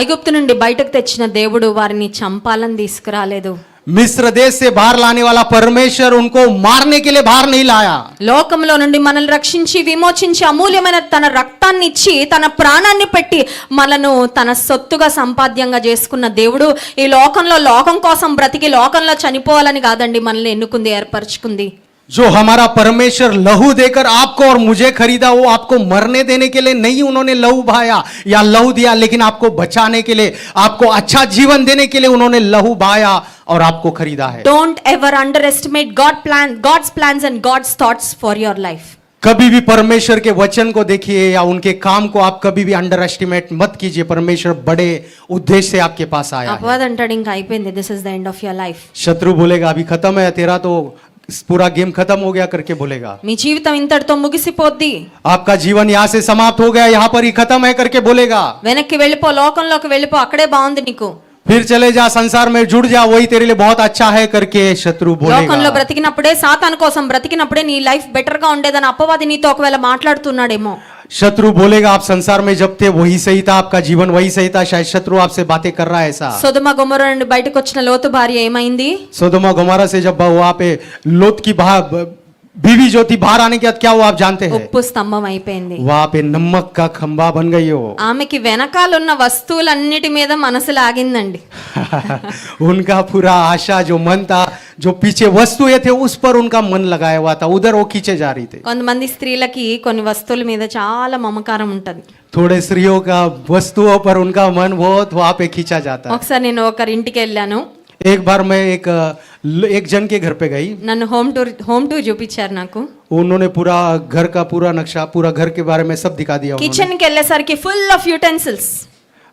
ఐగుప్తు నుండి బయటకు తెచ్చిన దేవుడు వారిని చంపాలని తీసుకురాలేదు. मिस्र देश से बाहर लाने वाला परमेश्वर उनको मारने के लिए बाहर नहीं लाया. లోకంలో నుండి మనల్ని రక్షించి విమోచించి అమూల్యమైన తన రక్తాన్ని ఇచ్చి తన ప్రాణాన్ని పెట్టి మనను తన సొత్తుగా సంపాద్యంగా చేసుకున్న దేవుడు ఈ లోకంలో లోకం కోసం బ్రతికి లోకంలో చనిపోవాలని కాదండి మనల్ని ఎన్నుకుంది, ఏర్పరచుకుంది. जो हमारा परमेश्वर लहू देकर आपको और मुझे खरीदा, वो आपको मरने देने के लिए नहीं उन्होंने लहू बहाया या लहू दिया, लेकिन आपको बचाने के लिए, आपको अच्छा जीवन देने के लिए उन्होंने लहू बहाया और आपको खरीदा है. Don't ever underestimate God's plans and God's thoughts for your life. कभी भी परमेश्वर के वचन को देखिए या उनके काम को आप कभी भी अंडर एस्टिमेट मत कीजिए. परमेश्वर बड़े उद्देश्य से आपके पास आया है. అపవాది అంటాడు ఇంకా అయిపోయింది, this is the end of your life. शत्रु बोलेगा अभी खत्म है तेरा, तो पूरा गेम खत्म हो गया करके बोलेगा. మీ జీవితం ఇంతటితో ముగిసిపోద్ది, आपका जीवन यहाँ से समाप्त हो गया, यहाँ पर ही खत्म है करके बोलेगा. వెనక్కి వెళ్ళిపో, లోకంలోకి వెళ్ళిపో, అక్కడే బాగుంది నీకు. फिर चले जा, संसार में जुड़ जा, वही तेरे लिए बहुत अच्छा है करके शत्रु లోకంలో बोलेगा. బ్రతికినప్పుడే, సాతాను కోసం బ్రతికినప్పుడే నీ లైఫ్ బెటర్ గా ఉండేదని అపవాది నీతో ఒకవేళ మాట్లాడుతున్నాడేమో. शत्रु बोलेगा आप संसार में जब थे वही सही था, आपका जीवन वही सही था. शायद शत्रु आपसे बातें कर रहा है ऐसा. సొదొమ గొమొర్రా నుండి బయటకు వచ్చిన లోతు భార్య ఏమైంది? सोदोमा गोमारा से जब वहां पे लोत की बीवी जो थी बाहर आने के बाद क्या हुआ आप जानते हैं? ఉప్పు స్తంభం అయిపోయింది. वहां पे नमक का खंबा बन गई हो. ఆమెకి వెనకాలన్న వస్తువులన్నిటి మీద మనసు లాగిందండి. उनका पूरा आशा जो मन था, जो पीछे वस्तुएं थे उस पर उनका मन लगाया हुआ था, उधर वो खींचे जा रही थे. కొంతమంది స్త్రీలకి కొన్ని వస్తువుల మీద చాలా మమకారం ఉంటది. थोड़े स्त्रियों का वस्तुओं पर उनका मन बहुत वहां पे खींचा जाता है. ఒకసారి నేను ఒకరి ఇంటికి వెళ్ళాను. एक बार मैं एक जन के घर पे गई. నన్ను హోమ్ టూర్ చూపించారు నాకు. उन्होंने पूरा घर का पूरा नक्शा, पूरा घर के बारे में सब दिखा दिया उन्होंने. కిచెన్ కి వెళ్ళేసరికి ఫుల్ ఆఫ్ యుటెన్సిల్స్.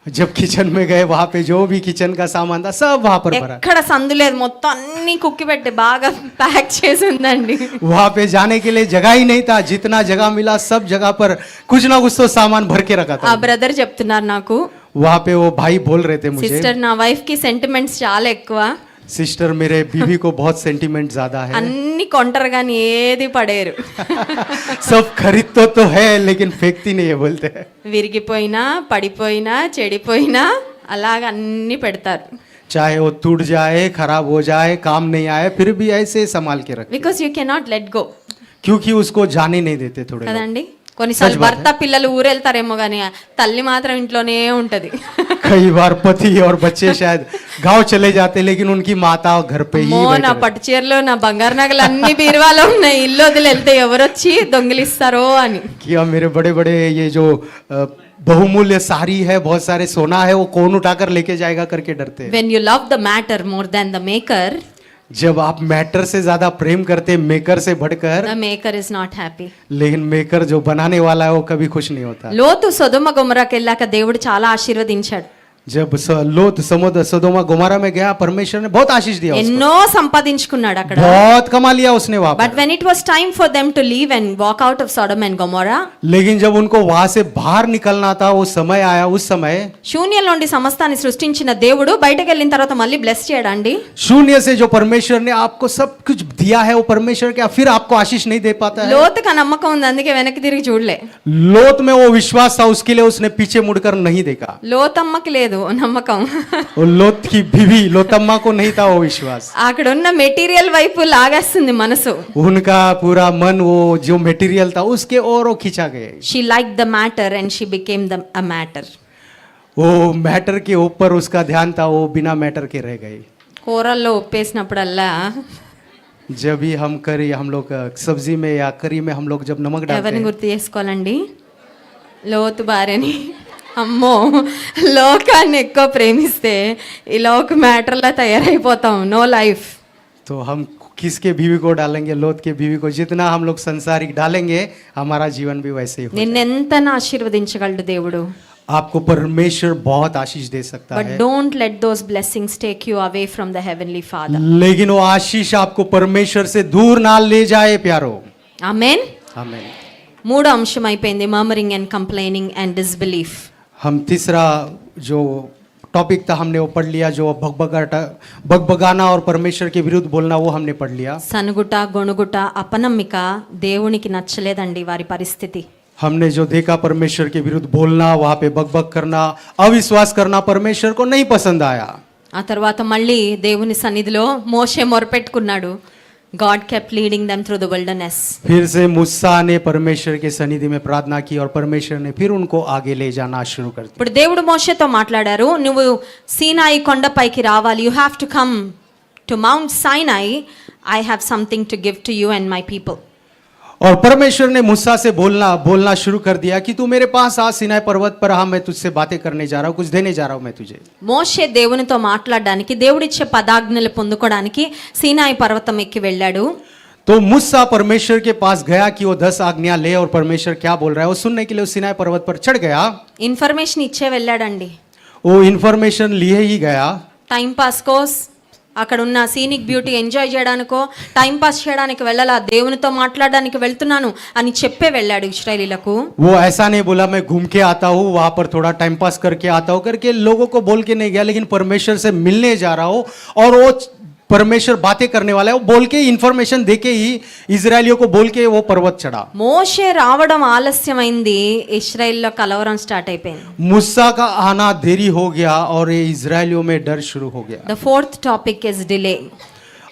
जब किचन में गए वहां पे जो भी किचन का सामान था सब वहां पर भरा. ఎక్కడ సందు లేదు, మొత్తం అన్ని కుక్కి పెట్టి బాగా ప్యాక్ చేసి ఉందండి. वहां पे जाने के लिए जगह ही नहीं था, जितना जगह मिला सब जगह पर कुछ ना कुछ तो सामान भर के रखा ఆ था. బ్రదర్ చెప్తున్నారు నాకు, वहां पे वो भाई बोल रहे थे मुझे, సిస్టర్ నా వైఫ్ కి సెంటిమెంట్స్ చాలా ఎక్కువ, सिस्टर मेरे बीवी को बहुत सेंटीमेंट ज्यादा है. అన్ని కొంటారు కానీ ఏది పడేరు. सब खरीद तो है लेकिन फेंकती नहीं है बोलते हैं. విరిగిపోయినా పడిపోయినా చెడిపోయినా అలాగ అన్ని పెడతారు. चाहे वो टूट जाए, खराब हो जाए, काम नहीं आए, फिर भी ऐसे संभाल के रखते, because you cannot let go क्योंकि उसको जाने नहीं देते थोड़े लोग. కదండి. కొన్నిసార్లు భర్త పిల్లలు ఊరెళ్తారేమో కానీ తల్లి మాత్రం ఇంట్లోనే ఉంటది. कई बार पति और बच्चे शायद गांव चले जाते लेकिन उनकी माता घर पे ही అమ్మో, बैठे నా रहते. పట్టు చీరలు నా బంగారు నగలు అన్ని బీరువాలో ఉన్నాయి, ఇల్లు వదిలి వెళ్తే ఎవరొచ్చి దొంగిలిస్తారో అని. कि अब मेरे बड़े बड़े ये जो बहुमूल्य साड़ी है, बहुत सारे सोना है, वो कौन उठाकर लेके जाएगा करके डरते हैं. When you love the matter more than the maker, जब आप मैटर से ज्यादा प्रेम करते मेकर से बढ़कर, the maker is not happy. लेकिन मेकर जो बनाने वाला है वो कभी खुश नहीं होता. లోతు సొదొమ గొమొర్రాకి వెళ్ళాక దేవుడు చాలా ఆశీర్వదించాడు. जब लोत समुद्र सदोमा गोमारा में गया, परमेश्वर ने बहुत आशीष दिया उसको. ఎన్నో సంపాదించుకున్నాడు అక్కడ. बहुत कमा लिया उसने वहां బట్ पर. When it was time for them to leave and walk out of Sodom and Gomorrah, लेकिन जब उनको वहां से बाहर निकलना था, वो समय आया, उस समय శూన్యం నుండి సమస్తాన్ని సృష్టించిన దేవుడు బయటకు వెళ్ళిన తర్వాత మళ్ళీ బ్లెస్ చేయడండి. शून्य से जो परमेश्वर ने आपको सब कुछ दिया है, वो परमेश्वर क्या फिर आपको आशीष नहीं दे पाता है? లోతుకు ఆ నమ్మకం ఉంది, అందుకే వెనక్కి తిరిగి చూడలే. लोत में वो विश्वास था, उसके लिए उसने पीछे मुड़कर नहीं देखा. లోతమ్మకి లేదు నమ్మకం. वो लोत की बीवी लोतम्मा को नहीं था वो विश्वास. అక్కడ ఉన్న మెటీరియల్ వైపు లాగేస్తుంది మనసు. उनका पूरा मन वो जो मटेरियल था उसके और वो खींचा गए. She like the matter and she became the a matter. वो मैटर के ऊपर उसका ध्यान था, वो बिना मैटर के रह गए. కూరల్లో ఉప్పేసినప్పుడల్లా जब भी हम करी, हम लोग सब्जी में या करी में हम लोग जब नमक डालते ఎవరిని हैं, గుర్తు చేసుకోవాలండి? లోతు భార్యని. అమ్మో, లోకాన్ని ఎక్కువ ప్రేమిస్తే ఈ లోక మ్యాటర్లా తయారైపోతాం. No life. तो हम किसके बीवी को डालेंगे? लोत के बीवी को. जितना हम लोग संसारिक डालेंगे हमारा जीवन भी वैसे ही हो. నిన్నెంతన ఆశీర్వదించగలడు దేవుడు. आपको परमेश्वर बहुत आशीष दे सकता బట్ है, don't let those blessings take you away from the heavenly father. लेकिन वो आशीष आपको परमेश्वर से दूर ना ले जाए प्यारो. ఆమేన్. आमीन. మూడో అంశం అయిపోయింది, murmuring and complaining and disbelief. हम तीसरा जो टॉपिक था हमने वो पढ़ लिया, जो भगभगाना और परमेश्वर के विरुद्ध बोलना, वो हमने पढ़ लिया. సనుగుట, గొణుగుట, అపనమ్మిక దేవునికి నచ్చలేదండి వారి పరిస్థితి. हमने जो देखा परमेश्वर के विरुद्ध बोलना, वहां पे बकबक करना, अविश्वास करना परमेश्वर को नहीं पसंद आया। ఆ తర్వాత మళ్ళీ దేవుని సన్నిధిలో మోషే మొరపెట్టుకున్నాడు. God kept leading them through the wilderness. फिर से मूसा ने परमेश्वर के सन्निधि में प्रार्थना की और परमेश्वर ने फिर उनको आगे ले जाना शुरू कर दिया। ఇప్పుడు దేవుడు మోషేతో మాట్లాడారు, నువ్వు సీనాయి కొండపైకి రావాలి. You have to come to Mount Sinai. I have something to give to you and my people. और परमेश्वर ने मूसा से बोलना शुरू कर दिया कि तू मेरे पास आ सिनाई पर्वत पर, हाँ मैं तुझसे बातें करने जा रहा हूँ, कुछ देने जा रहा हूँ मैं तुझे। మోషే దేవునితో మాట్లాడడానికి, దేవుడిచ్చే పదాజ్ఞలు పొందుకోవడానికి సీనాయి పర్వతం ఎక్కి వెళ్ళాడు. तो मूसा परमेश्वर के पास गया कि वो 10 आज्ञा ले, और परमेश्वर क्या बोल रहा है वो सुनने के लिए वो सिनाई पर्वत पर चढ़ गया। ఇన్ఫర్మేషన్ ఇచ్చే వెళ్ళాడండి. वो इन्फॉर्मेशन लिए ही गया। టైం పాస్ కోస్, అక్కడ ఉన్న సీనిక్ బ్యూటీ ఎంజాయ్ చేయడానికో టైం పాస్ చేయడానికి వెళ్ళాలా, దేవునితో మాట్లాడడానికి వెళ్తున్నాను అని చెప్పే వెళ్ళాడు ఇశ్రాయేలీలకు. वो ऐसा नहीं बोला मैं घूम के आता हूँ वहां पर थोड़ा टाइम पास करके आता हूँ करके लोगों को बोल के नहीं गया, लेकिन परमेश्वर से मिलने जा रहा हूँ और वो परमेश्वर बातें करने वाला है, वो बोल के इन्फॉर्मेशन देके ही इजरायलियों को बोल के वो पर्वत चढ़ा। మోషే రావడం ఆలస్యమైంది, ఇశ్రాయేల్లో కలవరం స్టార్ట్ అయిపోయింది. मूसा का आना देरी हो गया और ये इजरायलियों में डर शुरू हो गया। The fourth topic is delay.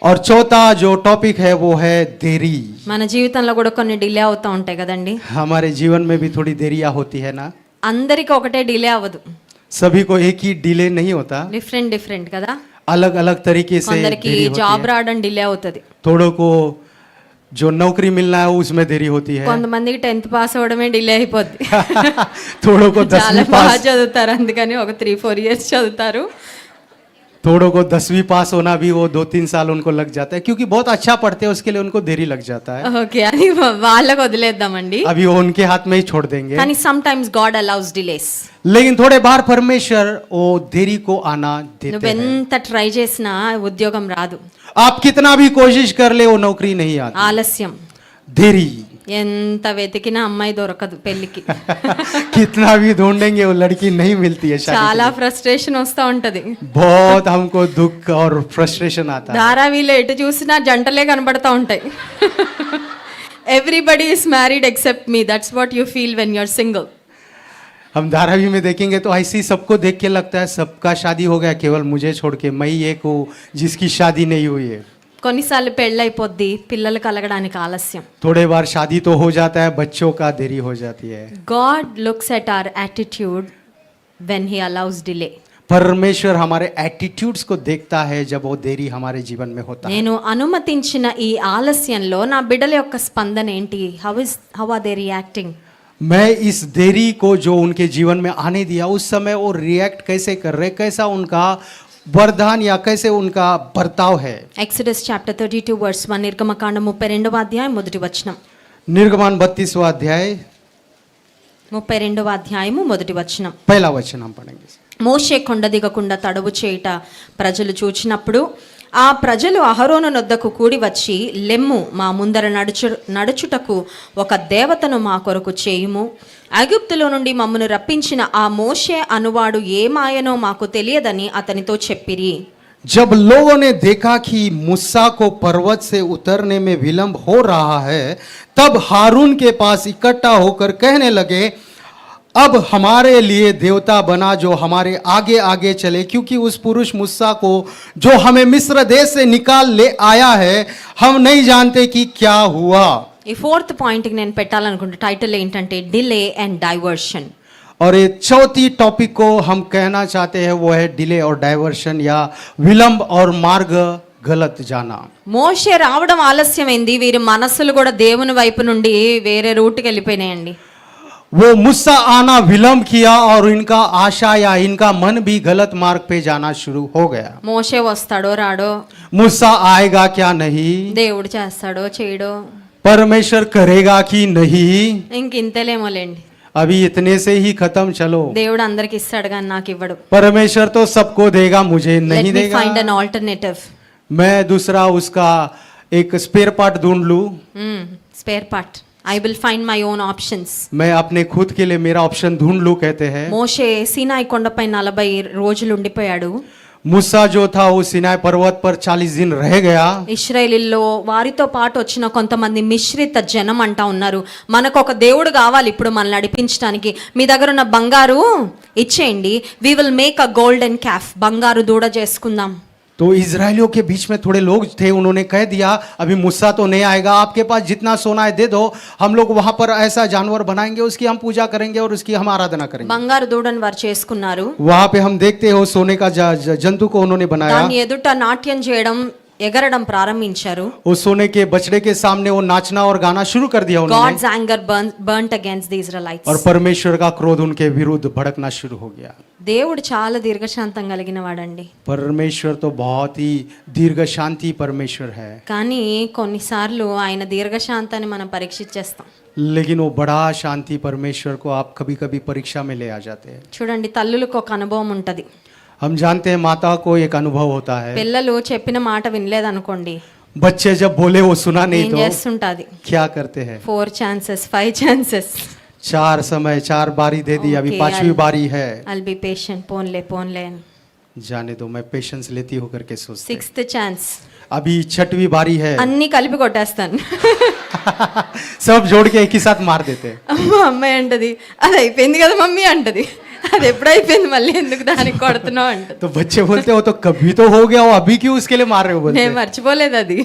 और चौथा जो टॉपिक है वो है देरी। మన జీవితంలో కూడా కొన్ని డిలే అవుతూ ఉంటాయి కదండి. हमारे जीवन में भी थोड़ी देरियां होती है ना। అందరికీ ఒకటే డిలే అవ్వదు, सभी को एक ही डिले नहीं होता, డిఫరెంట్ కదా. अलग अलग तरीके से కొందరికి देरी होती జాబ్ है। రావడం డిలే అవుతుంది, थोड़ों को जो नौकरी मिलना है उसमें देरी होती है। కొంతమందికి 10th పాస్ అవ్వడమే డిలే అయిపోద్ది. थोड़ों को చాలా 10वीं బాగా पास చదువుతారు, అందుకని ఒక 3-4 ఇయర్స్ చదువుతారు. थोड़ों को 10वीं पास होना भी वो 2-3 साल उनको लग जाता है, क्योंकि बहुत अच्छा पढ़ते हैं उसके लिए उनको देरी लग जाता है। ఓకే, అది వాళ్ళకి వదిలేద్దామండి. अभी वो उनके हाथ में ही छोड़ देंगे। కానీ some times God allows delays. लेकिन थोड़े बार परमेश्वर वो देरी को आना देते हैं। నువ్వెంత ట్రై చేసినా ఉద్యోగం రాదు, आप कितना भी कोशिश कर ले वो नौकरी नहीं आती। ఆలస్యం. देरी ఎంత వెతికినా అమ్మాయి దొరకదు పెళ్లికి. कितना भी ढूंढेंगे वो लड़की नहीं मिलती है शादी చాలా के लिए। ఫ్రస్ట్రేషన్ వస్తూ ఉంటది. बहुत हमको दुख और फ्रस्ट्रेशन आता है। ధారావిలో ఎటు చూసినా జంటలే కనబడతా ఉంటాయి. Everybody is married except me. That's what you feel when you are single. हम धारावी में देखेंगे तो ऐसे ही सबको देख के लगता है सबका शादी हो गया, केवल मुझे छोड़ के मैं ही एक हूँ जिसकी शादी नहीं हुई है। కొన్నిసార్లు పెళ్ళైపోద్ది, పిల్లలు కలగడానికి ఆలస్యం. थोड़े बार शादी तो हो जाता है, बच्चों का देरी हो जाती है। God looks at our attitude when he allows delay. परमेश्वर हमारे एटीट्यूड्स को देखता है जब वो देरी हमारे जीवन में होता है। నేను అనుమతించిన ఈ ఆలస్యంలో నా బిడ్డల యొక్క స్పందన ఏంటి? How are they reacting? मैं इस देरी को जो उनके जीवन में आने दिया उस समय वो रिएक्ट कैसे कर रहे, कैसा उनका वरदान या कैसे उनका बर्ताव है। ఎక్సోడస్ చాప్టర్ 32 వర్స్ 1, నిర్గమకాండం 32వ అధ్యాయం మొదటి వచనం. निर्गमन 32वां अध्याय 32వ అధ్యాయము మొదటి వచనం. पहला वचन हम पढ़ेंगे। మోషే కొండ దిగకుండా తడవు చేయుట ప్రజలు చూచినప్పుడు ఆ ప్రజలు అహరోను నొద్దకు కూడి వచ్చి, లెమ్ము, మా ముందర నడుచుటకు ఒక దేవతను మా కొరకు చేయుము. ఐగుప్తులో నుండి మమ్మను రప్పించిన ఆ మోషే అనువాడు ఏ మాయనో మాకు తెలియదని అతనితో చెప్పిరి. जब लोगों ने देखा कि मूसा को पर्वत से उतरने में विलंब हो रहा है, तब हारून के पास इकट्ठा होकर कहने लगे, अब हमारे लिए देवता बना जो हमारे आगे आगे चले, क्योंकि उस पुरुष मूसा को जो हमें मिस्र देश से निकाल ले आया है हम नहीं जानते कि क्या हुआ। ఈ 4th పాయింట్కి నేను పెట్టాలనుకుంటే టైటిల్ ఏంటంటే డిలే అండ్ డైవర్షన్. और ये चौथी टॉपिक को हम कहना चाहते हैं वो है डिले और डाइवर्शन या विलंब और मार्ग गलत जाना। మోషే రావడం ఆలస్యమైంది, వీరి మనస్సులు కూడా దేవుని వైపు నుండి వేరే రూట్కి వెళ్ళిపోయినాయండి. वो मूसा आना विलंब किया और इनका आशा या इनका मन भी गलत मार्ग पे जाना शुरू हो गया। మోషే వస్తాడో రాడో, मूसा आएगा क्या नहीं, దేవుడు చేస్తాడో చేయడో, परमेश्वर करेगा कि नहीं, ఇంకింతేలేమోలేండి. अभी इतने से ही खत्म चलो। దేవుడు అందరికి ఇస్తాడు కానీ నాకు ఇవ్వడు. परमेश्वर तो सबको देगा, मुझे లెట్ नहीं మీ देगा। Find an alternative. मैं दूसरा उसका एक स्पेयर पार्ट ढूंढ लूं, spare part. I will find my own options. मैं अपने खुद के लिए मेरा ऑप्शन ढूंढ लूं कहते हैं। మోషే సీనాయి కొండపై 40 రోజులు ఉండిపోయాడు. मूसा जो था वो सिनाई पर्वत पर 40 दिन रह गया। ఇశ్రాయేలీల్లో వారితో పాటు వచ్చిన కొంతమంది మిశ్రిత జనం అంటా ఉన్నారు, మనకు ఒక దేవుడు కావాలి ఇప్పుడు మనల్ని నడిపించడానికి, మీ దగ్గర ఉన్న బంగారు ఇచ్చేయండి, we will make a golden calf, బంగారు దూడ చేసుకుందాం. तो इजरायलियों के बीच में थोड़े लोग थे, उन्होंने कह दिया अभी मूसा तो नहीं आएगा, आपके पास जितना सोना है दे दो, हम लोग वहां पर ऐसा जानवर बनाएंगे, उसकी हम पूजा करेंगे और उसकी हम आराधना करेंगे। బంగారు దూడను వారు చేసుకున్నారు. वहां पे हम देखते हो सोने का जंतु को उन्होंने बनाया, దాని ఎదుట నాట్యం చేయడం, ఎగరడం ప్రారంభించారు. वो सोने के बछड़े के सामने वो नाचना और गाना शुरू कर दिया उन्होंने, God's anger burnt against the Israelites. और परमेश्वर का क्रोध उनके विरुद्ध भड़कना शुरू हो गया। దేవుడు చాలా దీర్ఘశాంతం కలిగిన వాడండి, परमेश्वर तो बहुत ही दीर्घ शांति परमेश्वर है, కానీ కొన్నిసార్లు ఆయన దీర్ఘశాంతాన్ని మనం పరీక్షించేస్తాం. लेकिन वो बड़ा शांति परमेश्वर को आप कभी कभी परीक्षा में ले आ जाते हैं। చూడండి, తల్లులకు ఒక అనుభవం ఉంటది. हम जानते हैं माता को एक अनुभव होता है, పిల్లలు చెప్పిన మాట వినలేదనుకోండి, बच्चे जब बोले वो सुना नहीं ఏం तो చేస్తుంటది, क्या करते हैं, 4 chances 5 chances, 4 समय 4 बारी दे दी, अभी Okay, 5वीं बारी है, I'll be patient, పోన్లే పోన్లే అని. जाने दो मैं पेशेंस लेती हूँ करके सोचते हैं। 6th ఛాన్స్, अभी 6वीं बारी है, అన్ని కలిపి కొట్టేస్తాను. सब जोड़ के एक ही साथ मार देते हैं। అమ్మ అమ్మాయి అంటది, అది అయిపోయింది కదా మమ్మీ అంటది, అది ఎప్పుడు అయిపోయింది మళ్ళీ ఎందుకు దానికి కొడుతున్నావు అంటది. तो बच्चे बोलते हो तो कभी तो हो गया हो, अभी क्यों उसके लिए मार रहे हो बोलते నేను हैं। మర్చిపోలేదు అది,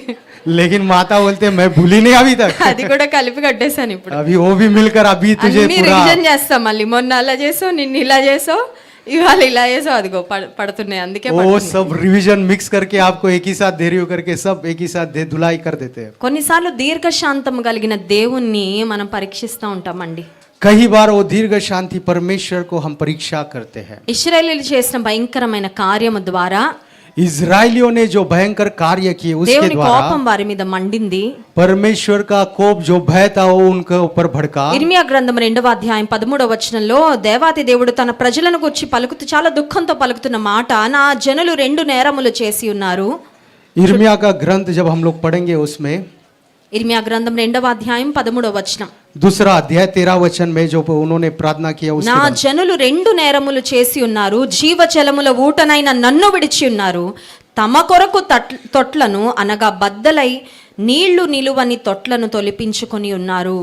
लेकिन माता बोलते हैं मैं भूली नहीं अभी तक, అది కూడా కలిపి కట్టేశాను. ఇప్పుడు अभी वो भी मिलकर अभी तुझे అన్ని पूरा, రివిజన్ చేస్తాం, మళ్ళీ మొన్న అలా చేసావు, నిన్న ఇలా చేసావు, ఇవాళ ఇలా చేసావు, అదిగో పడుతున్నాయి, అందుకే वो పడుతున్నాయి. सब रिवीजन मिक्स करके आपको एक ही साथ दे रही हो करके सब एक ही साथ दे धुलाई कर देते हैं। కొన్నిసార్లు దీర్ఘశాంతం కలిగిన దేవుణ్ణి మనం పరీక్షిస్తూ ఉంటామండి. कई बार वो दीर्घ शांति परमेश्वर को हम परीक्षा करते हैं। ఇశ్రాయేలీలు చేసిన భయంకరమైన కార్యము ద్వారా इजरायलियों ने जो भयंकर कार्य किए उसके దేవుని द्वारा కోపం వారి మీద మండింది. परमेश्वर का कोप जो भय था वो उनके ऊपर भड़का। ఇర్మియా గ్రంథం 2వ అధ్యాయం 13వ వచనంలో దేవాతి దేవుడు తన ప్రజలను గురించి పలుకుతూ చాలా దుఃఖంతో పలుకుతున్న మాట, నా జనులు 2 నేరములు చేసి ఉన్నారు. इर्मिया का ग्रंथ जब हम लोग पढ़ेंगे उसमें ఇర్మియా గ్రంథం 2వ అధ్యాయం 13వ వచనం, दूसरा अध्याय 13 वचन में जो उन्होंने प्रार्थना किया उसके నా बाद, జనులు 2 నేరములు చేసి ఉన్నారు, జీవజలముల ఊటనైన నన్ను విడిచి ఉన్నారు, తమ కొరకు తొట్లను అనగా బద్దలై నీళ్లు నిలువని తొట్లను తొలిపించుకొని ఉన్నారు.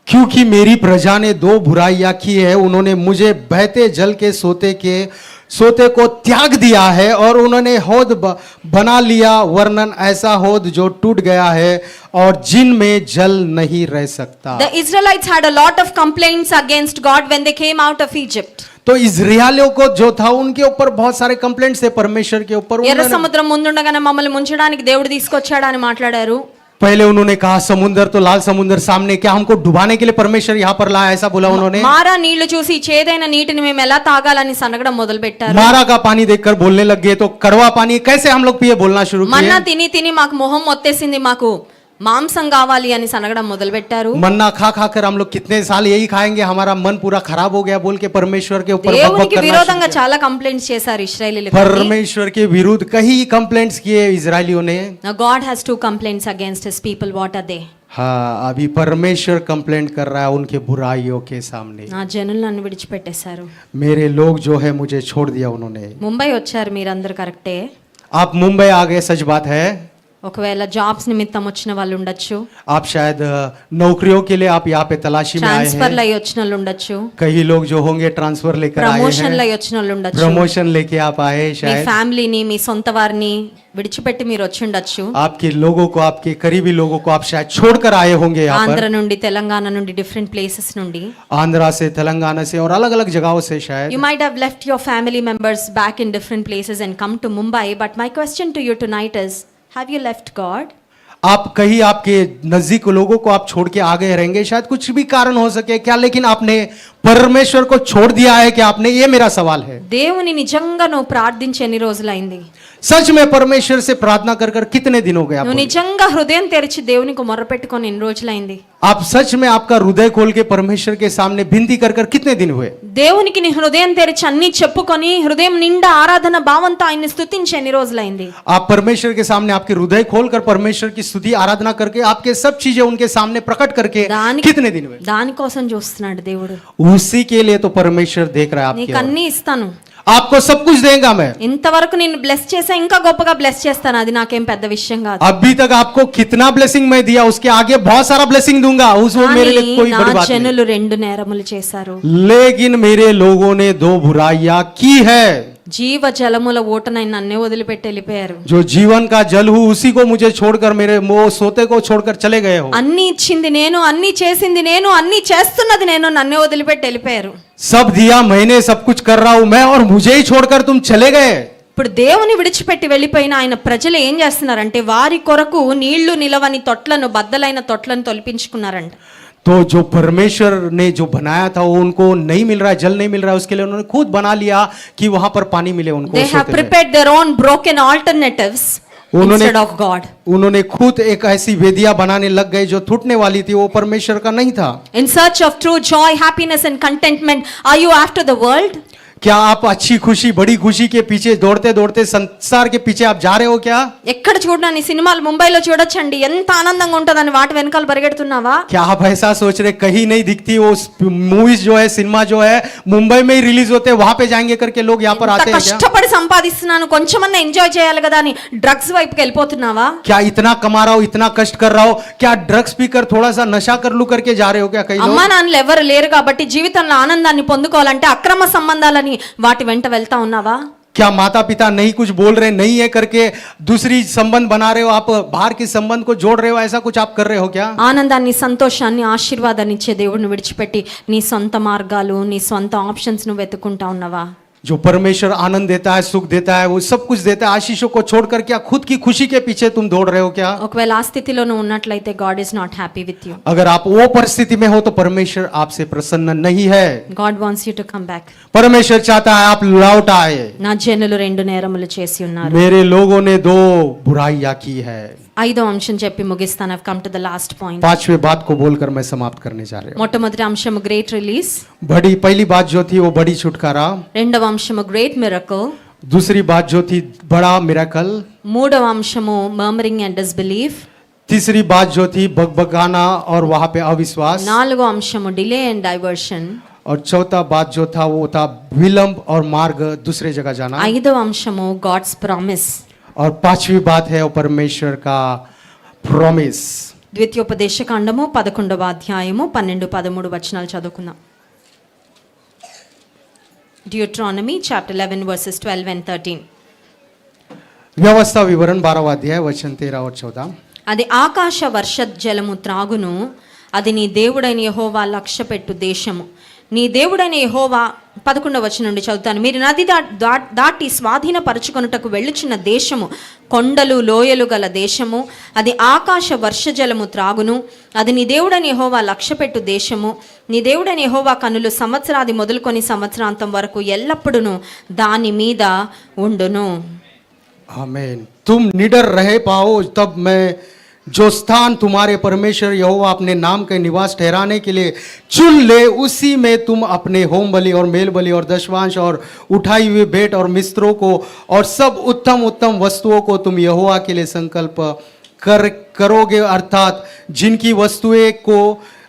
क्योंकि मेरी प्रजा ने 2 बुराइयां की है, उन्होंने मुझे बहते जल के सोते को त्याग दिया है और उन्होंने हौद बना लिया, वर्णन ऐसा हौद जो टूट गया है और जिनमें जल नहीं रह सकता। The Israelites had a lot of complaints against God when they came out of Egypt. तो इजरायलियों को जो था उनके ऊपर बहुत सारे कंप्लेंट्स थे परमेश्वर के ऊपर। ఎర్ర సముద్రం ముందుండగానే మమ్మల్ని ముంచడానికి దేవుడు తీసుకొచ్చాడా అని మాట్లాడారు. पहले उन्होंने कहा समुद्र तो लाल समुद्र सामने, क्या हमको डुबाने के लिए परमेश्वर यहाँ पर लाया, ऐसा बोला उन्होंने। మారా నీళ్లు చూసి చేదైన నీటిని మేము ఎలా తాగాలని సనగడం మొదలు పెట్టారు. मारा का पानी देखकर बोलने लग गए, तो कड़वा पानी कैसे हम लोग पिए बोलना शुरू మన్నా किए। తిని తిని మాకు మొహం మొత్తేసింది, మాకు మాంసం కావాలి అని సనగడం మొదలు పెట్టారు. मन्ना खा खाकर हम लोग कितने साल यही खाएंगे, हमारा मन पूरा खराब हो गया बोल के परमेश्वर के ऊपर बकबक దేవునికి करना शुरू విరోధంగా किया। చాలా కంప్లైంట్స్ చేశారు ఇశ్రాయేలీలు. परमेश्वर के विरुद्ध कई कंप्लेंट्स किए इजरायलियों ने। Now God has 2 complaints against his people. What are they? हाँ, अभी परमेश्वर कंप्लेंट कर रहा है उनके बुराइयों के सामने। నా జనులు నన్ను విడిచిపెట్టేశారు. मेरे लोग जो है मुझे छोड़ दिया उन्होंने। ముంబై వచ్చారు మీరందరూ, కరెక్టే. आप मुंबई आ गए, सच बात है। ఒకవేళ జాబ్స్ నిమిత్తం వచ్చిన వాళ్ళు ఉండొచ్చు, आप शायद नौकरियों के लिए आप यहाँ पे तलाशी में आए ట్రాన్స్ఫర్లు हैं। అయ్యి వచ్చిన వాళ్ళు ఉండొచ్చు, कई लोग जो होंगे ट्रांसफर लेकर आए ప్రమోషన్లు हैं, అయ్యి వచ్చిన వాళ్ళు ఉండొచ్చు, प्रमोशन लेके आप आए మీ शायद। ఫ్యామిలీని మీ సొంత వారిని విడిచిపెట్టి మీరు వచ్చి ఉండొచ్చు. आपके लोगों को, आपके करीबी लोगों को आप शायद छोड़कर आए होंगे यहाँ ఆంధ్ర पर, నుండి, తెలంగాణ నుండి, డిఫరెంట్ ప్లేసెస్ నుండి. आंध्रा से, तेलंगाना से और अलग अलग जगहों से शायद। You might have left your family members back in different places and come to Mumbai, but my question to you tonight is, have you left God? आप कहीं आपके नजदीक लोगों को आप छोड़ के आ गए रहेंगे, शायद कुछ भी कारण हो सके क्या, लेकिन आपने परमेश्वर को छोड़ दिया है कि आपने, ये मेरा सवाल है। దేవుని నిజంగా నువ్వు ప్రార్థించి ఎన్ని రోజులైంది? सच में परमेश्वर से प्रार्थना कर कर कितने दिन हो गए నువ్వు आप? నిజంగా హృదయం తెరిచి దేవునికి మొరపెట్టుకొని ఎన్ని రోజులైంది? आप सच में आपका हृदय खोल के परमेश्वर के सामने विनती कर कर कितने दिन हुए? దేవునికి నీ హృదయం తెరిచి అన్ని చెప్పుకొని హృదయం నిండా ఆరాధన భావంతో ఆయన్ని స్తుతించి ఎన్ని రోజులైంది? आप परमेश्वर के सामने आपके हृदय खोल कर परमेश्वर की स्तुति आराधना करके आपके सब चीजें उनके सामने प्रकट करके कितने दिन हुए? దానికోసం చూస్తున్నాడు దేవుడు. उसी के लिए तो परमेश्वर देख रहा है నీకు आपके అన్ని ఇస్తాను, ओर। आपको सब कुछ देगा मैं। ఇంతవరకు నేను బ్లెస్ చేసా, ఇంకా గొప్పగా బ్లెస్ చేస్తాను, అది నాకేం పెద్ద విషయం కాదు. अभी तक आपको कितना ब्लेसिंग मैं दिया, उसके आगे बहुत सारा ब्लेसिंग दूंगा, उसमें मेरे लिए कोई నా बड़ी बात नहीं। జనులు 2 నేరములు చేశారు. लेकिन मेरे लोगों ने 2 बुराइयां की है। జీవ జలముల ఊటనై నన్నే వదిలిపెట్టి వెళ్ళిపోయారు. जो जीवन का जल हूँ उसी को मुझे छोड़कर, मेरे वो सोते को छोड़कर चले गए हो। అన్ని ఇచ్చింది నేను, అన్ని చేసింది నేను, అన్ని చేస్తున్నది నేను, నన్నే వదిలిపెట్టి వెళ్ళిపోయారు. सब दिया मैंने, सब कुछ कर रहा हूं मैं, और मुझे ही छोड़कर तुम चले गए। ఇప్పుడు దేవుని విడిచిపెట్టి వెళ్ళిపోయిన ఆయన ప్రజలు ఏం చేస్తున్నారంటే వారి కొరకు నీళ్లు నిలవని తొట్లను, బద్దలైన తొట్లను తొలిపించుకున్నారంట. तो जो परमेश्वर ने जो बनाया था वो उनको नहीं मिल रहा है, जल नहीं मिल रहा है, उसके लिए उन्होंने खुद बना लिया कि वहां पर पानी मिले उनको। They have prepared their own broken alternatives instead of God. उन्होंने खुद एक ऐसी वेदियां बनाने लग गए जो टूटने वाली थी, वो परमेश्वर का नहीं था। In search of true joy, happiness and contentment, are you after the world? क्या आप अच्छी खुशी, बड़ी खुशी के पीछे दौड़ते दौड़ते संसार के पीछे आप जा रहे हो क्या? ఎక్కడ చూడని సినిమాలు ముంబైలో చూడొచ్చండి, ఎంత ఆనందంగా ఉంటుందని వాటి వెనకాల పరిగెడుతున్నావా? क्या आप ऐसा सोच रहे कहीं नहीं दिखती वो मूवीज जो है, सिनेमा जो है मुंबई में ही रिलीज होते हैं, वहां पे जाएंगे करके लोग यहाँ पर आते हैं क्या? కష్టపడి సంపాదిస్తున్నాను, కొంచెమన్నా ఎంజాయ్ చేయాలి కదా అని డ్రగ్స్ వైపుకి వెళ్ళిపోతున్నావా? क्या इतना कमा रहा हो, इतना कष्ट कर रहा हो, क्या ड्रग्स पीकर थोड़ा सा नशा कर लू करके जा रहे हो क्या? कहीं అమ్మా నాన్నలు ఎవరు లేరు కాబట్టి జీవితంలో ఆనందాన్ని పొందుకోవాలంటే అక్రమ సంబంధాలని వాటి వెంట వెళ్తా ఉన్నావా? क्या माता पिता नहीं कुछ बोल रहे नहीं है करके दूसरी संबंध बना रहे हो, आप बाहर के संबंध को जोड़ रहे हो, ऐसा कुछ आप कर रहे हो क्या? ఆనందాన్ని, సంతోషాన్ని, ఆశీర్వాదాన్ని ఇచ్చే దేవుడిని విడిచిపెట్టి నీ సొంత మార్గాలు, నీ సొంత ఆప్షన్స్ ను వెతుకుంటా ఉన్నావా? जो परमेश्वर आनंद देता है, सुख देता है, वो सब कुछ देता है, आशीषों को छोड़कर क्या खुद की खुशी के पीछे तुम दौड़ रहे हो क्या? ఒకవేళ ఆ స్థితిలో నువ్వు ఉన్నట్లయితే God is not happy with you. अगर आप वो परिस्थिति में हो तो परमेश्वर आपसे प्रसन्न नहीं है। God wants you to come back. परमेश्वर चाहता है आप लौट आए। నా జనులు 2 నేరములు చేసి ఉన్నారు. मेरे लोगों ने 2 बुराइयां की है। 5వ అంశం చెప్పి ముగిస్తాను. I come to the last point. 5वें बात को बोलकर मैं समाप्त करने जा रहा हूं। మొట్టమొదటి అంశము గ్రేట్ రిలీజ్. बड़ी पहली बात जो थी वो बड़ी छुटकारा। రెండవ అంశము గ్రేట్ మిరకల్. दूसरी बात जो थी बड़ा मिरेकल। మూడవ అంశము మర్మరింగ్ అండ్ డిస్బిలీఫ్. तीसरी बात जो थी बगबगाना और वहां पे अविश्वास। నాలుగో అంశము డిలే అండ్ డైవర్షన్. और चौथा बात जो था वो था विलंब और मार्ग दूसरे जगह जाना। ఐదవ అంశము గాడ్స్ ప్రామిస్. और 5वीं बात है वो परमेश्वर का प्रॉमिस। ద్వితీయోపదేశకాండము 11వ అధ్యాయము 12-13 వచనాలు చదువుకుందాం. Deuteronomy chapter 11 verses 12 and 13. व्यवस्था विवरण 12वां अध्याय वचन 13 और 14। అది ఆకాశ వర్ష జలము త్రాగును, అది నీ దేవుడైన యెహోవా లక్ష్యపెట్టు దేశము. నీ దేవుడైన యెహోవా 11వ వచనం నుండి చదువుతాను. మీరు నది దాటి స్వాధీనపరచుకొనుటకు వెళ్ళుచున్న దేశము కొండలు లోయలు గల దేశము, అది ఆకాశ వర్ష జలము త్రాగును, అది నీ దేవుడైన యెహోవా లక్ష్యపెట్టు దేశము. నీ దేవుడైన యెహోవా కన్నులు సంవత్సరాది మొదలుకొని సంవత్సరాంతం వరకు ఎల్లప్పుడూ దాని మీద ఉండును. आमीन। तुम निडर रह पाओ तब मैं जो स्थान तुम्हारे परमेश्वर यहोवा अपने नाम के निवास ठहराने के लिए चुन ले, उसी में तुम अपने होम बलि और मेल बलि और दशवांश और उठाई हुई भेंट और मिस्त्रों को और सब उत्तम उत्तम वस्तुओं को तुम यहोवा के लिए संकल्प करोगे, अर्थात जिनकी वस्तुएं को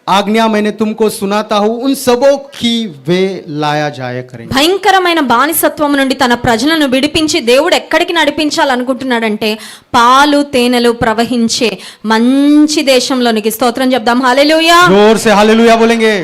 आज्ञा मैंने तुमको सुनाता हूं उन सबों की वे लाया जाया करेंगे। భయంకరమైన బానిసత్వం నుండి తన ప్రజలను విడిపించి దేవుడు ఎక్కడికి నడిపించాలనుకుంటున్నాడంటే పాలు తేనెలు ప్రవహించే మంచి దేశంలోనికి. స్తోత్రం చెప్దాం. హల్లెలూయా. जोर से हालेलुया बोलेंगे।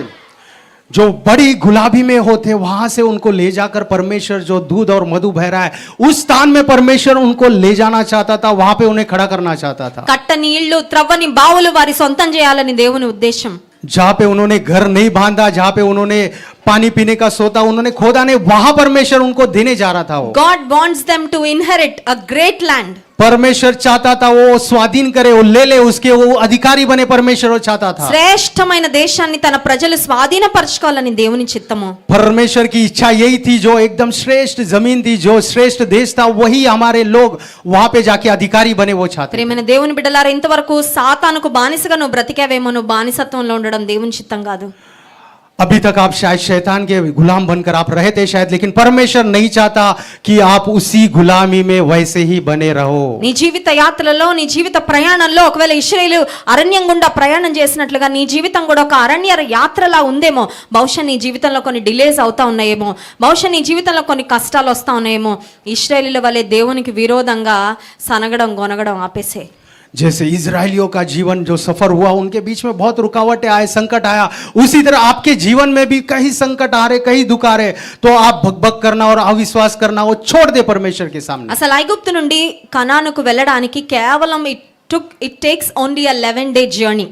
जो बड़ी गुलाबी में होते वहां से उनको ले जाकर परमेश्वर जो दूध और मधु बह रहा है उस स्थान में परमेश्वर उनको ले जाना चाहता था, वहां पे उन्हें खड़ा करना चाहता था। కట్ట నీళ్లు త్రవ్వని బావులు వారి సొంతం చేయాలని దేవుని ఉద్దేశం. जहां पे उन्होंने घर नहीं बांधा, जहां पे उन्होंने पानी पीने का सोता उन्होंने खोदा नहीं, वहां परमेश्वर उनको देने जा रहा था। वो God wants them to inherit a great land. परमेश्वर चाहता था वो स्वाधीन करे, वो ले ले, उसके वो अधिकारी बने, परमेश्वर वो चाहता था। శ్రేష్టమైన దేశాన్ని తన ప్రజలు స్వాధీనపరచుకోవాలని దేవుని చిత్తము. परमेश्वर की इच्छा यही थी, जो एकदम श्रेष्ठ जमीन थी, जो श्रेष्ठ देश था, वही हमारे लोग वहां पे जाके अधिकारी बने, वो चाहते। ప్రియమైన దేవుని బిడ్డలారా, ఇంతవరకు సాతానుకు బానిసగా నువ్వు బ్రతికావేమో, నువ్వు బానిసత్వంలో ఉండడం దేవుని చిత్తం కాదు. अभी तक आप शायद शैतान के गुलाम बनकर आप रहे थे शायद, लेकिन परमेश्वर नहीं चाहता कि आप उसी गुलामी में वैसे ही बने रहो। నీ జీవిత యాత్రలో నీ జీవిత ప్రయాణంలో ఒకవేళ ఇశ్రాయేలు అరణ్యం గుండా ప్రయాణం చేసినట్లుగా నీ జీవితం కూడా ఒక అరణ్య యాత్రలా ఉందేమో. బహుశా నీ జీవితంలో కొన్ని డిలేస్ అవుతా ఉన్నాయేమో, బహుశా నీ జీవితంలో కొన్ని కష్టాలు వస్తా ఉన్నాయేమో. ఇశ్రాయేలీల వలె దేవునికి విరోధంగా సనగడం గొనగడం ఆపేసే. जैसे इजरायलियों का जीवन जो सफर हुआ, उनके बीच में बहुत रुकावटें आए, संकट आया, उसी तरह आपके जीवन में भी कहीं संकट आ रहे, कहीं दुख आ रहे, तो आप भगभग करना और अविश्वास करना वो छोड़ दे परमेश्वर के सामने। అసలు ఐగుప్తు నుండి కనానుకు వెళ్ళడానికి కేవలం it takes only a 11-day journey.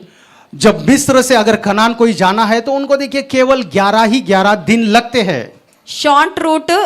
जब मिस्र से अगर कनान कोई जाना है तो उनको देखिए केवल 11 दिन लगते हैं। షార్ట్ రూట్,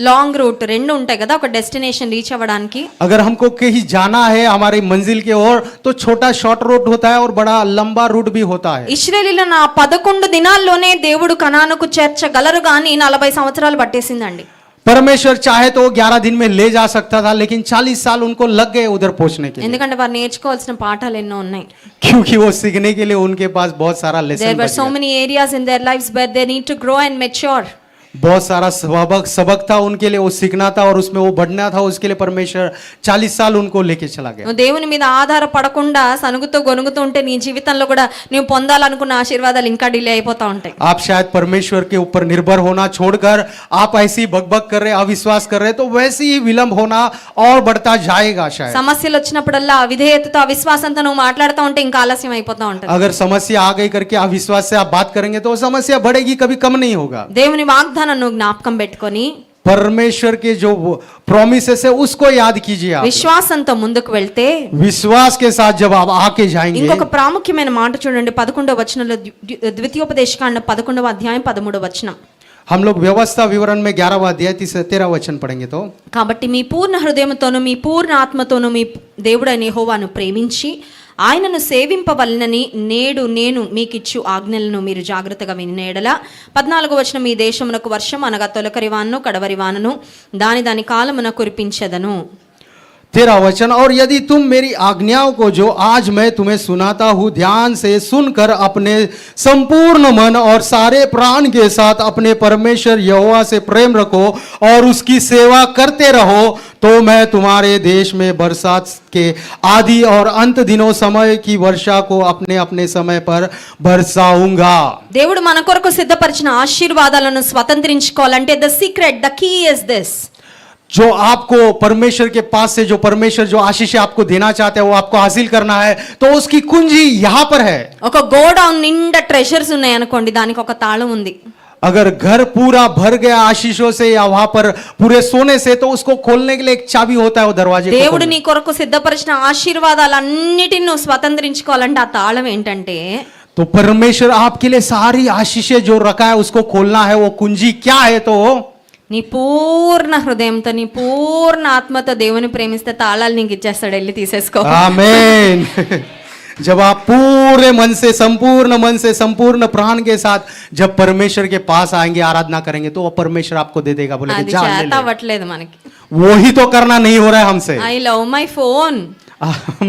లాంగ్ రూట్ రెండు ఉంటాయి కదా ఒక డెస్టినేషన్ రీచ్ అవ్వడానికి. अगर हमको कहीं जाना है हमारी मंजिल के ओर तो छोटा शॉर्ट रूट होता है और बड़ा लंबा रूट भी होता है। ఇశ్రాయేలీయులను నా 11 దినాల్లోనే దేవుడు కనానుకు చేర్చగలరు గాని 40 సంవత్సరాలు పట్టేసిందండి. परमेश्वर चाहे तो 11 दिन में ले जा सकता था, लेकिन 40 साल उनको लग गए उधर पहुंचने के लिए, ఎందుకంటే వారు నేర్చుకోవాల్సిన పాఠాలు ఎన్నో ఉన్నాయి. क्योंकि वो सीखने के लिए उनके पास बहुत सारा There lesson were so many areas in their lives where they need to grow and mature. बहुत सारा सबक था उनके लिए, वो सीखना था और उसमें वो बढ़ना था। उसके लिए परमेश्वर 40 साल उनको लेके चला गया। నువ్వు దేవుని మీద ఆధారపడకుండా సనుగుతూ గొనుగుతూ ఉంటే నీ జీవితంలో కూడా నువ్వు పొందాలనుకున్న ఆశీర్వాదాలు ఇంకా డిలే అయిపోతా ఉంటాయి. आप शायद परमेश्वर के ऊपर निर्भर होना छोड़कर आप ऐसी भगभग कर रहे, अविश्वास कर रहे, तो वैसे ही विलंब होना और बढ़ता जाएगा शायद। సమస్యలు వచ్చినప్పుడల్లా అవిధేయతతో అవిశ్వాసంతో నువ్వు మాట్లాడుతూ ఉంటే ఇంకా ఆలస్యం అయిపోతా ఉంటుంది. अगर समस्या आ गई करके अविश्वास से आप बात करेंगे तो समस्या बढ़ेगी, कभी कम नहीं होगा। దేవుని వాగ్దానం నువ్వు జ్ఞాపకం పెట్టుకొని परमेश्वर के जो प्रोमिसेस है उसको याद कीजिए। आप విశ్వాసంతో ముందుకు వెళ్తే विश्वास के साथ जब आप आके जाएंगे। ఇంకొక ప్రాముఖ్యమైన మాట చూడండి 11వ వచనంలో, ద్వితీయోపదేశకాండ 11వ అధ్యాయం 13వ వచనం. हम लोग व्यवस्था विवरण में 11वां अध्याय 13 वचन पढ़ेंगे तो, కాబట్టి మీ పూర్ణ హృదయంతోను మీ పూర్ణ ఆత్మతోను మీ దేవుడైన యెహోవాను ప్రేమించి ఆయనను సేవింపవలనని నేడు నేను మీకిచ్చు ఆజ్ఞలను మీరు జాగ్రత్తగా విన్న ఎడల. 14వ వచనం, ఈ దేశమునకు వర్షం అనగా తొలకరి వానను కడవరి వానను దాని కాలమున కురిపించెదను. 13 वचन, और यदि तुम मेरी आज्ञाओं को जो आज मैं तुम्हें सुनाता हूँ ध्यान से सुनकर अपने संपूर्ण मन और सारे प्राण के साथ अपने परमेश्वर यहोवा से प्रेम रखो और उसकी सेवा करते रहो, तो मैं तुम्हारे देश में बरसात के आदि और अंत दिनों समय की वर्षा को अपने अपने समय पर बरसाऊंगा। దేవుడు మన కొరకు సిద్ధపరిచిన ఆశీర్వాదాలను స్వతంత్రించుకోవాలంటే the secret, the key is this. जो आपको परमेश्वर के पास से जो परमेश्वर जो आशीष आपको देना चाहते हैं वो आपको हासिल करना है, तो उसकी कुंजी यहाँ पर है। ఒక గోడౌన్ నిండా ట్రెజర్స్ ఉన్నాయి అనుకోండి, దానికి ఒక తాళం ఉంది. अगर घर पूरा भर गया आशीषों से या वहां पर पूरे सोने से, तो उसको खोलने के लिए एक चाबी होता है, वो दरवाजे को దేవుడు खोलने। నీ కొరకు సిద్ధపరిచిన ఆశీర్వాదాలన్నిటిని నువ్వు స్వతంత్రించుకోవాలంటే ఆ తాళం ఏంటంటే, तो परमेश्वर आपके लिए सारी आशीषें जो रखा है उसको खोलना है। वो कुंजी क्या है? तो నీ పూర్ణ హృదయంతో నీ పూర్ణ ఆత్మతో దేవుని ప్రేమిస్తే తాళాలు నీకు ఇచ్చేస్తాడు, వెళ్ళి తీసేసుకో. आमीन। जब आप पूरे मन से संपूर्ण प्राण के साथ जब परमेश्वर के पास आएंगे, आराधना करेंगे, तो वो परमेश्वर आपको दे देगा। बोले అది जा ले చేత ले। అవ్వట్లేదు మనకి. वो ही तो करना नहीं हो रहा है हमसे। ఐ లవ్ మై ఫోన్,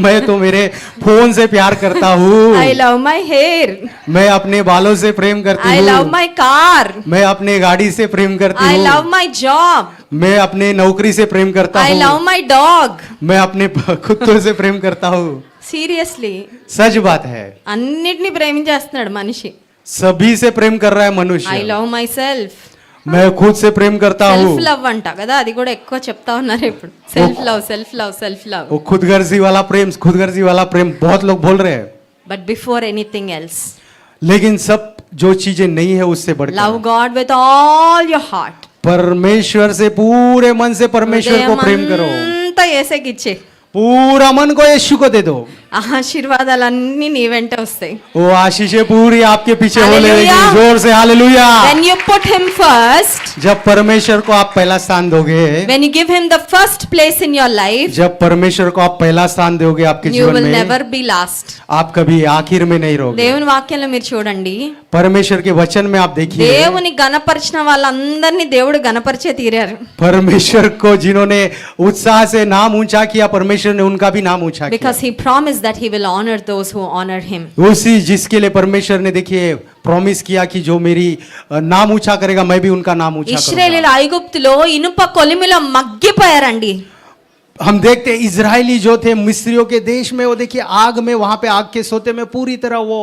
मैं तो मेरे फोन से प्यार करता हूँ, ఐ లవ్ మై హెయిర్, मैं अपने बालों से प्रेम करती ఐ లవ్ हूँ, మై కార్, मैं अपने गाड़ी से प्रेम करती ఐ हूँ, లవ్ మై జాబ్, मैं अपने नौकरी से प्रेम करता ఐ లవ్ हूँ, మై డాగ్. मैं अपने कुत्तों से प्रेम करता हूँ। సీరియస్లీ सच बात है, అన్నిటినీ ప్రేమించేస్తున్నాడు మనిషి. सभी से प्रेम कर रहा है ఐ मनुष्य। లవ్ మై సెల్ఫ్, मैं खुद से प्रेम करता సెల్ఫ్ हूँ। లవ్ అంట కదా, అది కూడా ఎక్కువ చెప్తా ఉన్నారు ఇప్పుడు. Self love, self love, self love. वो खुदगर्जी वाला प्रेम बहुत लोग बोल रहे हैं, బట్ బిఫోర్ ఎనీథింగ్ ఎల్స్, लेकिन सब जो चीजें नहीं है उससे లవ్ बढ़कर God with all your heart. परमेश्वर से पूरे मन से परमेश्वर को प्रेम करो। అంతా ఏసేకి ఇచ్చే, पूरा मन को यीशु को दे दो, ఆశీర్వాదాలన్నీ నీ వెంట వస్తాయి. वो आशीषें पूरी आपके पीछे हो हालेलुया। लेगी। जोर से hallelujah. When you put him first, जब परमेश्वर को आप पहला स्थान दोगे, when you give him the first place in your life, जब परमेश्वर को आप पहला स्थान दोगे आपके you जीवन will में, never be last. आप कभी आखिर में नहीं रहोगे। దేవుని వాక్యంలో మీరు చూడండి, परमेश्वर के वचन में आप देखिए, దేవుని గణపరిచిన వాళ్ళందరినీ దేవుడు గణపరిచే తీరారు. परमेश्वर को जिन्होंने उत्साह से नाम ऊंचा किया, परमेश्वर परमेश्वर ने उनका भी नाम ऊंचा किया। because he promised that he will honor those who honor him. उसी जिसके लिए परमेश्वर ने देखिए प्रॉमिस किया कि जो मेरी नाम ऊंचा करेगा मैं भी उनका नाम ऊंचा करूंगा। ఇశ్రాయేలీయులు ఐగుప్తులో ఇనుప కొలిమిలో మగ్గిపోయారండి. हम देखते हैं इजरायली जो थे मिस्रियों के देश में, वो देखिए आग में, वहां पे आग के सोते में पूरी तरह वो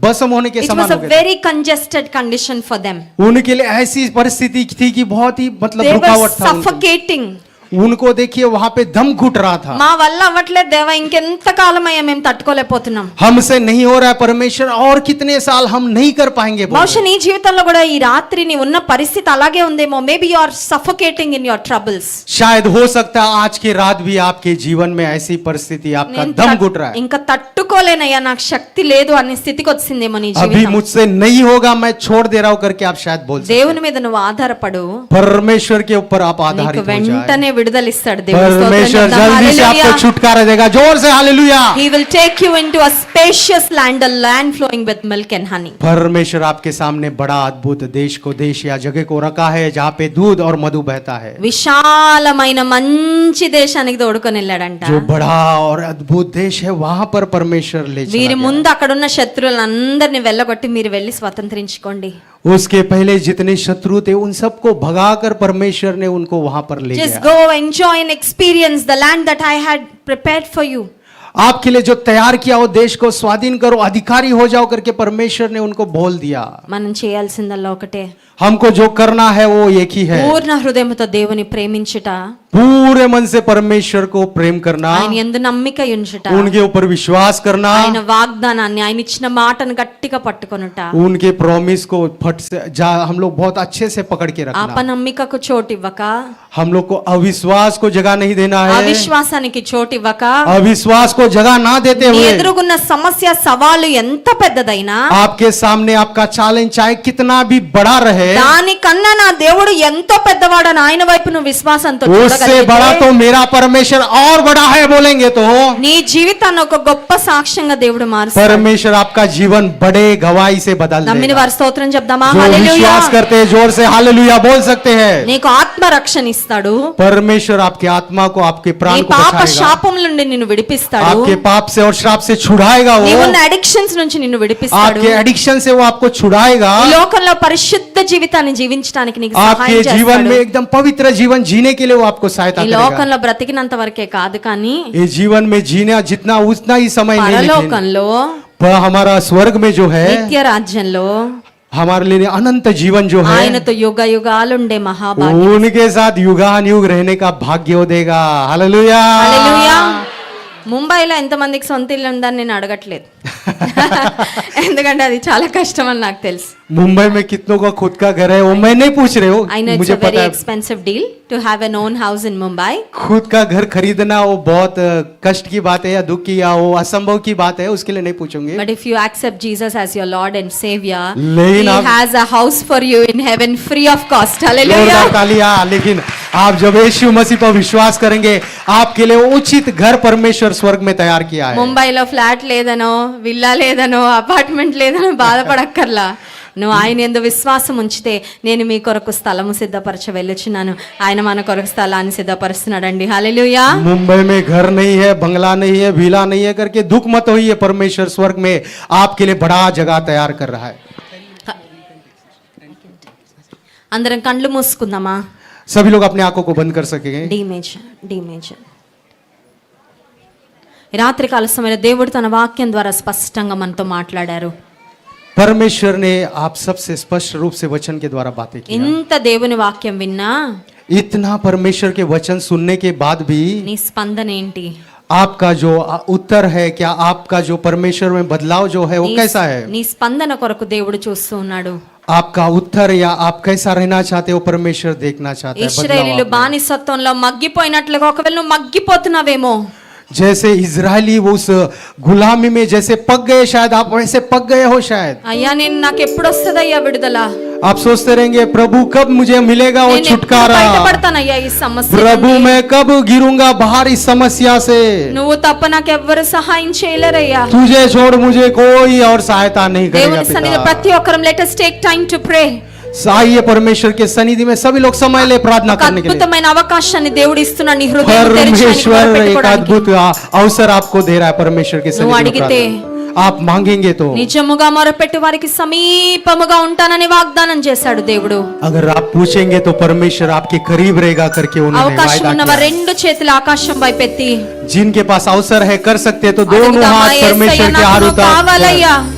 भस्म होने के It समान was a हो गए थे। very congested condition for them. उनके लिए ऐसी परिस्थिति थी कि बहुत ही मतलब They were रुकावट था उनके। suffocating. उनको देखिए वहां पे दम घुट रहा था। మా వల్ల అవ్వట్లేదు దేవా, ఇంకెంత కాలం అయ్యా మేము తట్టుకోలేకపోతున్నాం. हमसे नहीं हो रहा है परमेश्वर, और कितने साल हम नहीं कर पाएंगे बोल బహుశా रहे। నీ జీవితంలో కూడా ఈ రాత్రి నీ ఉన్న పరిస్థితి అలాగే ఉందేమో. Maybe you are suffocating in your troubles. शायद हो सकता है आज की रात भी आपके जीवन में ऐसी परिस्थिति, आपका दम घुट रहा है। ఇంకా తట్టుకోలేనయ్యా, నాకు శక్తి లేదు అనే స్థితికి వచ్చిందేమో నీ अभी జీవితం. मुझसे नहीं होगा, मैं छोड़ दे रहा हूं करके आप शायद बोल सकते దేవుని మీద నువ్వు ఆధారపడు, हैं। परमेश्वर के ऊपर आप నీకు आधारित हो जाए। వెంటనే విడుదలిస్తాడు దేవుడు. परमेश्वर जल्दी से आपको छुटकारा देगा। जोर से hallelujah. He will take you into a spacious land, a land flowing with milk and honey. परमेश्वर आपके सामने बड़ा अद्भुत देश को, देश या जगह को रखा है जहाँ पे दूध और मधु बहता है। విశాలమైన మంచి దేశానికి తోడుకొని వెళ్ళాడంట. जो बड़ा और अद्भुत देश है वहां पर परमेश्वर ले चला వీరి गया। ముందు అక్కడున్న శత్రువులందరినీ వెళ్ళగొట్టి మీరు వెళ్ళి స్వతంత్రించుకోండి. उसके पहले जितने शत्रु थे उन सबको भगाकर परमेश्वर ने उनको वहां पर ले Just गया। go enjoy and experience the land that I had prepared for you. आपके लिए जो तैयार किया वो देश को स्वाधीन करो, अधिकारी हो जाओ करके परमेश्वर ने उनको बोल दिया। మనం చేయాల్సిందల్లా ఒకటే, हमको जो करना है वो एक ही है, పూర్ణ హృదయంతో దేవుని ప్రేమించుట, पूरे मन से परमेश्वर को प्रेम करना, ఆయన యందు నమ్మిక ఉంచుట, उनके ऊपर विश्वास करना, ఆయన వాగ్దానాన్ని, ఆయన ఇచ్చిన మాటను గట్టిగా పట్టుకొనుట, उनके प्रॉमिस को फट से हम लोग बहुत अच्छे से पकड़ के रखना। అపనమ్మికకు చోటు ఇవ్వక, हम लोग को अविश्वास को जगह नहीं देना है, అవిశ్వాసానికి చోటు ఇవ్వక, अविश्वास को जगह ना देते నీ हुए ఎదురుగున్న సమస్య సవాలు ఎంత పెద్దదైనా, आपके सामने आपका चैलेंज चाहे कितना भी बड़ा रहे, దానికన్నా నా దేవుడు ఎంతో పెద్దవాడని ఆయన వైపు నువ్వు విశ్వాసంతో उससे बड़ा तो చూడగలిగితే, मेरा परमेश्वर और बड़ा है बोलेंगे तो నీ జీవితాన్ని ఒక గొప్ప సాక్ష్యంగా దేవుడు మారుస్తాడు. परमेश्वर आपका जीवन बड़े गवाही से बदल నమ్మిన देगा। వారి స్తోత్రం చెప్దామా? जो హల్లెలూయా. विश्वास करते हैं जोर से हालेलुया बोल सकते हैं। నీకు ఆత్మ రక్షణ ఇస్తాడు, परमेश्वर आपके आत्मा को, आपके నీ प्राण को పాప बचाएगा, శాపం నుండి నిన్ను విడిపిస్తాడు, आपके पाप से और श्राप से छुड़ाएगा, वो నీవున్న అడిక్షన్స్ నుంచి నిన్ను విడిపిస్తాడు, आपके एडिक्शन से वो आपको छुड़ाएगा, ఈ లోకంలో పరిశుద్ధ జీవితాన్ని జీవించడానికి నీకు आपके సహాయం जीवन में చేస్తాడు. एकदम पवित्र जीवन जीने के लिए वो आपको सहायता ఈ करेगा। లోకంలో బ్రతికినంత వరకే కాదు కానీ ये जीवन में जीना जितना उतना ही समय नहीं, लेकिन పరలోకంలో, पर हमारा स्वर्ग में जो है నిత్య రాజ్యంలో हमारे लिए अनंत जीवन जो है ఆయనతో యుగ యుగాలుండే మహాభాగ్యం. उनके साथ युगान युग रहने का भाग्य वो देगा। हालेलुया। హల్లెలూయా. ముంబైలో ఎంతమందికి సొంత ఇల్లు ఉందని నేను అడగట్లేదు, ఎందుకంటే అది చాలా కష్టం అని నాకు తెలుసు. मुंबई में कितनों का खुद का घर है वो मैं नहीं पूछ रहे हो, I know it's मुझे a very पता है expensive deal to have an own house in Mumbai. खुद का घर खरीदना वो बहुत कष्ट की बात है या दुख की या वो असंभव की बात है, उसके लिए नहीं पूछूंगे। But if you accept Jesus as your Lord and Savior, लेकिन He आप- has a house for you in heaven free of cost. Hallelujah. जोरदार तालियां। लेकिन आप जब यीशु मसीह पर विश्वास करेंगे आपके लिए उचित घर परमेश्वर स्वर्ग में तैयार किया है। ముంబైలో ఫ్లాట్ లేదనో, విల్లా లేదనో, అపార్ట్మెంట్ లేదనో బాధపడక్కర్లా. నువ్వు ఆయన యందు విశ్వాసం ఉంచితే నేను మీ కొరకు స్థలము సిద్ధపరచ వెళ్ళుచున్నాను. ఆయన మన కొరకు స్థలాన్ని సిద్ధపరుస్తున్నాడండి. హల్లెలూయా. मुंबई में घर नहीं है, बंगला नहीं है, विला नहीं है करके दुख मत होइए, परमेश्वर स्वर्ग में आपके लिए बड़ा जगह तैयार कर रहा है। అందరం కళ్ళు మూసుకుందామా? सभी लोग अपने आंखों को बंद कर सकेंगे। డీమేజ్ రాత్రి కాల సమయంలో దేవుడు తన వాక్యం ద్వారా స్పష్టంగా మనతో మాట్లాడారు. परमेश्वर ने आप सबसे स्पष्ट रूप से वचन के द्वारा बातें की। ఇంత దేవుని వాక్యం విన్నా इतना परमेश्वर के वचन सुनने के बाद भी నీ స్పందన ఏంటి? आपका जो उत्तर है, क्या आपका जो परमेश्वर में बदलाव जो है वो कैसा है? నీ స్పందన కొరకు దేవుడు చూస్తూ ఉన్నాడు. आपका उत्तर या आप कैसा रहना चाहते हो परमेश्वर देखना चाहता है। ఇశ్రాయేలీయులు बदलाव आप में। బానిసత్వంలో మగ్గిపోయినట్లుగా ఒకవేళ నువ్వు మగ్గిపోతున్నావేమో, जैसे इजरायली वो उस गुलामी में जैसे पक गए, शायद आप वैसे पक गए हो शायद। అయ్యా నేను నాకు ఎప్పుడు వస్తుందయ్యా విడుదల, आप सोचते रहेंगे प्रभु कब मुझे मिलेगा वो నేను ఎప్పుడు छुटकारा, బయటపడతానయ్యా ఈ సమస్య प्रभु నుండి? मैं कब गिरूंगा बाहर इस समस्या से, నువ్వు తప్ప నాకు ఎవ్వరు సహాయం చేయలేరయ్యా. तुझे छोड़ मुझे कोई और सहायता नहीं करेगा దేవుని సన్నిధిలో पिता। ప్రతి ఒక్కరం let us take time to pray. आइए परमेश्वर के सनिधि में सभी लोग समय ले प्रार्थना ఒక करने के लिए। అద్భుతమైన అవకాశాన్ని దేవుడు ఇస్తున్నాడు నీ హృదయం తెరచడానికి परमेश्वर एक మొరపెట్టుకోవడానికి. अद्भुत अवसर आपको दे रहा है परमेश्वर के నువ్వు सनिधि में అడిగితే प्रार्थना। आप मांगेंगे तो, నిజముగా మొరపెట్టు వారికి సమీపముగా ఉంటానని వాగ్దానం చేశాడు దేవుడు. अगर आप पूछेंगे तो परमेश्वर आपके करीब रहेगा करके उन्होंने అవకాశం वायदा ఉన్నవారు किया। రెండు చేతులు ఆకాశం వైపెత్తి जिनके पास अवसर है कर सकते हैं तो दोनों అడుగుదామా, हाथ యేసయ్య परमेश्वर के నాకు हाथ నువ్వు उठा కావాలయ్యా.